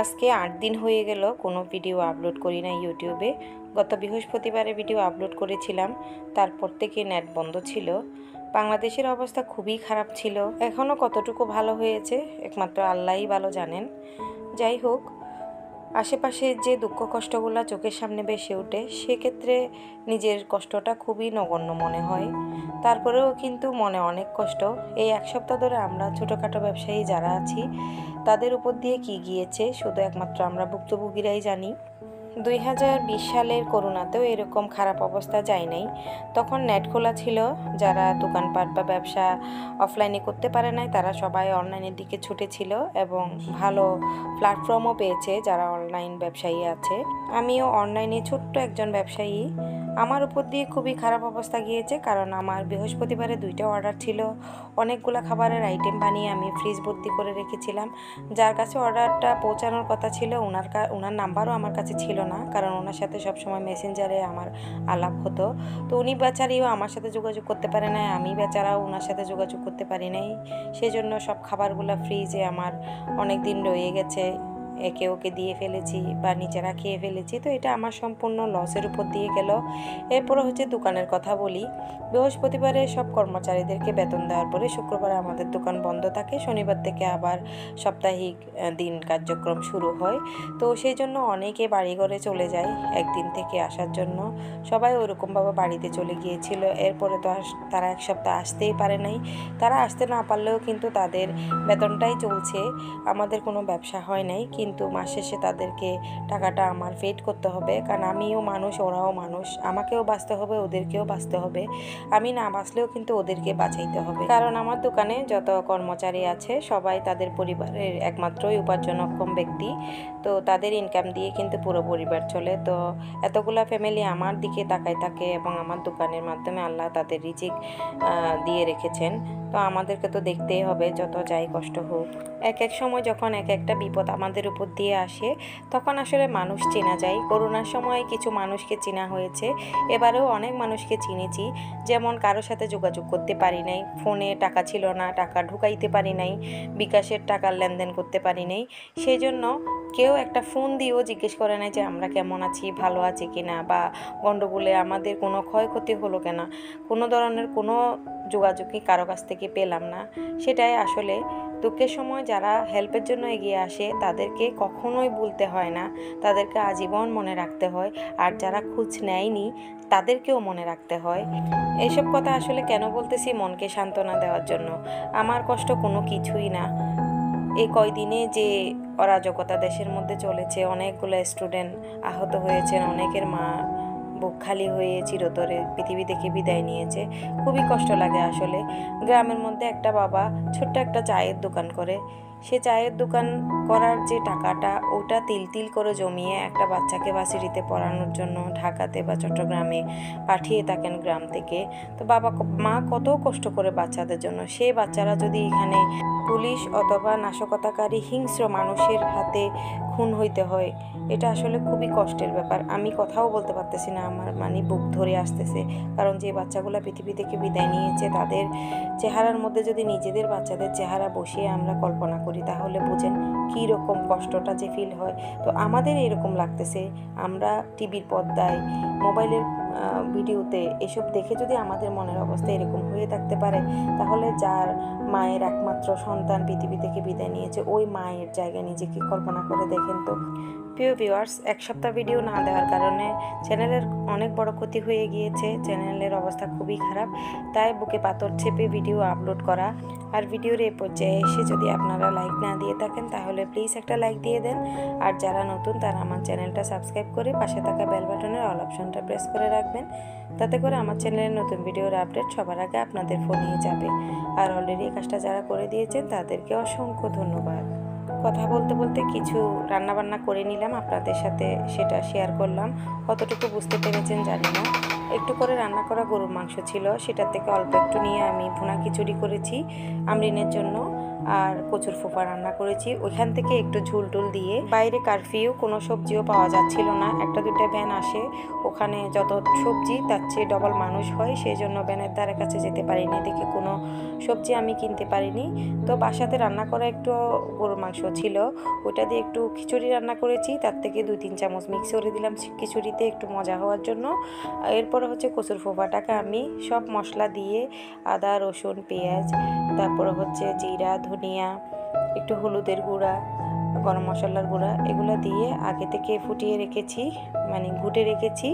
আজকে 8 দিন হয়ে গেল কোনো ভিডিও আপলোড করি না ইউটিউবে। গত বৃহস্পতিবারে ভিডিও আপলোড করেছিলাম, তারপর থেকে নেট বন্ধ ছিল। বাংলাদেশের অবস্থা খুবই খারাপ ছিল। এখনও কতটুকু ভালো হয়েছে একমাত্র আল্লাহই ভালো জানেন। যাই হোক, আশেপাশে যে দুঃখ কষ্টগুলো চোখের সামনে ভেসে ওঠে সেক্ষেত্রে নিজের কষ্টটা খুবই নগণ্য মনে হয়। তারপরেও কিন্তু মনে অনেক কষ্ট। এই এক সপ্তাহ ধরে আমরা ছোটোখাটো ব্যবসায়ী যারা আছি তাদের উপর দিয়ে কি গিয়েছে শুধু একমাত্র আমরা ভুক্তভোগীরাই জানি। 2020 সালের করোনাতেও এরকম খারাপ অবস্থা যায় নাই। তখন নেট খোলা ছিল, যারা দোকানপাট বা ব্যবসা অফলাইনে করতে পারে নাই তারা সবাই অনলাইনের দিকে ছুটেছিল এবং ভালো প্ল্যাটফর্মও পেয়েছে যারা অনলাইন ব্যবসায়ী আছে। আমিও অনলাইনে ছোট্ট একজন ব্যবসায়ী। আমার উপর দিয়ে খুবই খারাপ অবস্থা গিয়েছে, কারণ আমার বৃহস্পতিবারে 2টা অর্ডার ছিল। অনেকগুলো খাবারের আইটেম বানিয়ে আমি ফ্রিজ ভর্তি করে রেখেছিলাম। যার কাছে অর্ডারটা পৌঁছানোর কথা ছিল ওনার নাম্বারও আমার কাছে ছিল না, কারণ ওনার সাথে সবসময় মেসেঞ্জারে আমার আলাপ হতো। তো উনি বেচারিও আমার সাথে যোগাযোগ করতে পারে নাই, আমি বেচারাও ওনার সাথে যোগাযোগ করতে পারি নাই। সেজন্য সব খাবারগুলো ফ্রিজে আমার অনেক দিন রয়ে গেছে। একে ওকে দিয়ে ফেলেছি বা নিজেরা খেয়ে ফেলেছি, তো এটা আমার সম্পূর্ণ লসের উপর দিয়ে গেল। এরপরে হচ্ছে দোকানের কথা বলি। বৃহস্পতিবারে সব কর্মচারীদেরকে বেতন দেওয়ার পরে শুক্রবারে আমাদের দোকান বন্ধ থাকে, শনিবার থেকে আবার সাপ্তাহিক দিন কার্যক্রম শুরু হয়। তো সেই জন্য অনেকে বাড়িঘরে চলে যায় একদিন থেকে আসার জন্য। সবাই ওরকমভাবে বাড়িতে চলে গিয়েছিল। এরপরে তো তারা এক সপ্তাহ আসতেই পারে নাই। তারা আসতে না পারলেও কিন্তু তাদের বেতনটাই চলছে, আমাদের কোনো ব্যবসা হয় নাই। কিন্তু মাস শেষে তাদেরকে টাকাটা আমার পেড করতে হবে, কারণ আমিও মানুষ, ওরাও মানুষ, আমাকেও বাঁচতে হবে, ওদেরকেও বাঁচতে হবে। আমি না বাঁচলেও কিন্তু ওদেরকে বাঁচাইতে হবে, কারণ আমার দোকানে যত কর্মচারী আছে সবাই তাদের পরিবারের একমাত্রই উপার্জনক্ষম ব্যক্তি। তো তাদের ইনকাম দিয়ে কিন্তু পুরো পরিবার চলে। তো এতগুলা ফ্যামিলি আমার দিকে তাকায় থাকে এবং আমার দোকানের মাধ্যমে আল্লাহ তাদের রিজিক দিয়ে রেখেছেন। তো আমাদেরকে তো দেখতেই হবে যত যাই কষ্ট হোক। এক এক সময় যখন এক একটা বিপদ আমাদের উপর দিয়ে আসে তখন আসলে মানুষ চেনা যায়। করোনার সময় কিছু মানুষকে চেনা হয়েছে, এবারেও অনেক মানুষকে চিনেছি। যেমন কারোর সাথে যোগাযোগ করতে পারি নাই, ফোনে টাকা ছিল না, টাকা ঢুকাইতে পারি নাই, বিকাশের টাকার লেনদেন করতে পারি নাই। সেই জন্য কেউ একটা ফোন দিয়েও জিজ্ঞেস করে নাই যে আমরা কেমন আছি, ভালো আছি কিনা, বা গণ্ডগোলে আমাদের কোনো ক্ষয়ক্ষতি হলো কিনা। কোনো ধরনের কোনো যোগাযোগই কারো কাছ থেকে পেলাম না। সেটাই আসলে দুঃখের সময় যারা হেল্পের জন্য এগিয়ে আসে তাদেরকে কখনোই ভুলতে হয় না, তাদেরকে আজীবন মনে রাখতে হয়। আর যারা খোঁজ নেয়নি তাদেরকেও মনে রাখতে হয়। এইসব কথা আসলে কেন বলতেছি, মনকে সান্ত্বনা দেওয়ার জন্য। আমার কষ্ট কোনো কিছুই না। এই কয়দিনে যে অরাজকতা দেশের মধ্যে চলেছে, অনেকগুলো স্টুডেন্ট আহত হয়েছেন, অনেকের মা বুক খালি হয়ে চিরতরে পৃথিবী থেকে বিদায় নিয়েছে। খুবই কষ্ট লাগে আসলে। গ্রামের মধ্যে একটা বাবা ছোট্ট একটা চায়ের দোকান করে, সে চায়ের দোকান করার যে টাকাটা ওটা তিল তিল করে জমিয়ে একটা বাচ্চাকে ভার্সিটিতে পড়ানোর জন্য ঢাকাতে বা চট্টগ্রামে পাঠিয়ে থাকেন গ্রাম থেকে। তো মা কত কষ্ট করে বাচ্চাদের জন্য, সেই বাচ্চারা যদি এখানে পুলিশ অথবা নাশকতাকারী হিংস্র মানুষের হাতে খুন হইতে হয়, এটা আসলে খুবই কষ্টের ব্যাপার। আমি কথাও বলতে পারতেছি না, আমার বুক ধরে আসতেছে। কারণ যে বাচ্চাগুলো পৃথিবী থেকে বিদায় নিয়েছে তাদের চেহারার মধ্যে যদি নিজেদের বাচ্চাদের চেহারা বসিয়ে আমরা কল্পনা করি তাহলে বুঝেন কী রকম কষ্টটা যে ফিল হয়। তো আমাদের এরকম লাগতেছে, আমরা টিভির পর্দায়, মোবাইলের ভিডিওতে এসব দেখে যদি আমাদের মনের অবস্থা এরকম হয়ে থাকতে পারে, তাহলে যার মায়ের একমাত্র সন্তান পৃথিবী থেকে বিদায় নিয়েছে ওই মায়ের জায়গায় নিজেকে কল্পনা করে দেখেন তো। প্রিয় ভিউয়ার্স, এক সপ্তাহ ভিডিও না দেওয়ার কারণে চ্যানেলের অনেক বড় ক্ষতি হয়ে গিয়েছে, চ্যানেলের অবস্থা খুবই খারাপ। তাই বুকে পাথর চেপে ভিডিও আপলোড করা। আর ভিডিওর এই পর্যায়ে এসে যদি আপনারা লাইক না দিয়ে থাকেন তাহলে প্লিজ একটা লাইক দিয়ে দেন। আর যারা নতুন তারা আমার চ্যানেলটা সাবস্ক্রাইব করে পাশে থাকা বেল বাটনের অল অপশনটা প্রেস করে রাখবেন, তাতে করে আমার চ্যানেলের নতুন ভিডিওর আপডেট সবার আগে আপনাদের ফোনেই যাবে। আর অলরেডি এই কাজটা যারা করে দিয়েছেন তাদেরকে অসংখ্য ধন্যবাদ। কথা বলতে বলতে কিছু রান্নাবান্না করে নিলাম, আপনাদের সাথে সেটা শেয়ার করলাম। কতটুকু বুঝতে পেরেছেন জানি না। একটু করে রান্না করা গরুর মাংস ছিল, সেটার থেকে অল্প একটু নিয়ে আমি ভুনা খিচুড়ি করেছি আমরিনের জন্য। আর কচুর ফোফা রান্না করেছি। ওইখান থেকে একটু ঝুল টুল দিয়ে, বাইরে কারফিউ, কোনো সবজিও পাওয়া যাচ্ছিল না। একটা দুটো ভ্যান আসে, ওখানে যত সবজি তার চেয়ে ডবল মানুষ হয়, সেই জন্য ভ্যানের ধারে কাছে যেতে পারিনি, দেখে কোনো সবজি আমি কিনতে পারিনি। তো বাসাতে রান্না করা একটু গরুর মাংস ছিল, ওটা দিয়ে একটু খিচুড়ি রান্না করেছি, তার থেকে 2-3 চামচ মিক্স করে দিলাম খিচুড়িতে একটু মজা হওয়ার জন্য। এরপরে হচ্ছে কচুর ফোফাটাকে আমি সব মশলা দিয়ে, আদা রসুন পেঁয়াজ, তারপরে হচ্ছে জিরা ধনিয়া, একটু হলুদের গুঁড়া, গরম মশলার গুঁড়া, এগুলো দিয়ে আগে থেকে ফুটিয়ে রেখেছি, মানে ঘুটে রেখেছি।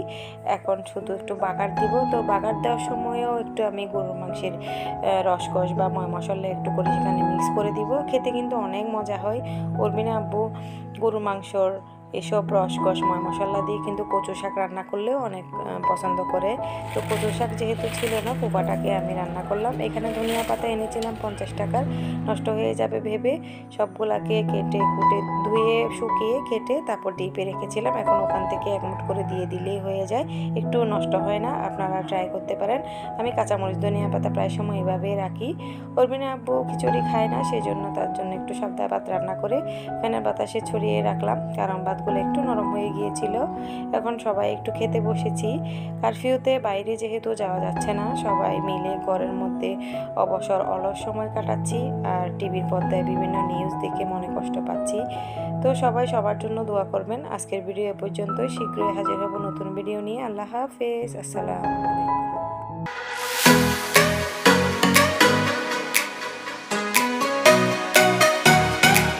এখন শুধু একটু বাগার দিব। তো বাগার দেওয়ার সময়ও একটু আমি গরুর মাংসের রসকস বা ময় মশলা একটু করে সেখানে মিক্স করে দিব। খেতে কিন্তু অনেক মজা হয়। উর্মিনা আব্বু গরুর মাংসর এসব রসকস ময় মশলা দিয়ে কিন্তু কচু শাক রান্না করলেও অনেক পছন্দ করে। তো কচু শাক যেহেতু ছিল না, ফোপাটাকে আমি রান্না করলাম। এখানে ধনিয়া পাতা এনেছিলাম 50 টাকার, নষ্ট হয়ে যাবে ভেবে সবগুলাকে কেটে কুটে ধুয়ে শুকিয়ে কেটে তারপর ডিপে রেখেছিলাম। এখন ওখান থেকে এক মুঠ করে দিয়ে দিলেই হয়ে যায়, একটু নষ্ট হয় না। আপনারা ট্রাই করতে পারেন। আমি কাঁচামরিচ ধনিয়া পাতা প্রায় সময় এভাবেই রাখি। উর্মিনা আব্বু খিচুড়ি খায় না, সেই জন্য তার জন্য একটু সাদা ভাত রান্না করে ফ্যানের বাতাসে ছড়িয়ে রাখলাম, কারণ ভাতগুলো একটু নরম হয়ে গিয়েছিল। এখন সবাই একটু খেতে বসেছি। কারফিউতে বাইরে যেহেতু যাওয়া যাচ্ছে না, সবাই মিলে ঘরের মধ্যে অবসর অলস সময় কাটাচ্ছি, আর টিভির পর্দায় বিভিন্ন নিউজ দেখে মনে কষ্ট পাচ্ছি। তো সবাই সবার জন্য দোয়া করবেন। আজকের ভিডিও এ পর্যন্তই, শীঘ্রই হাজির হব নতুন ভিডিও নিয়ে। আল্লাহ হাফেজ, আসসালামু আলাইকুম।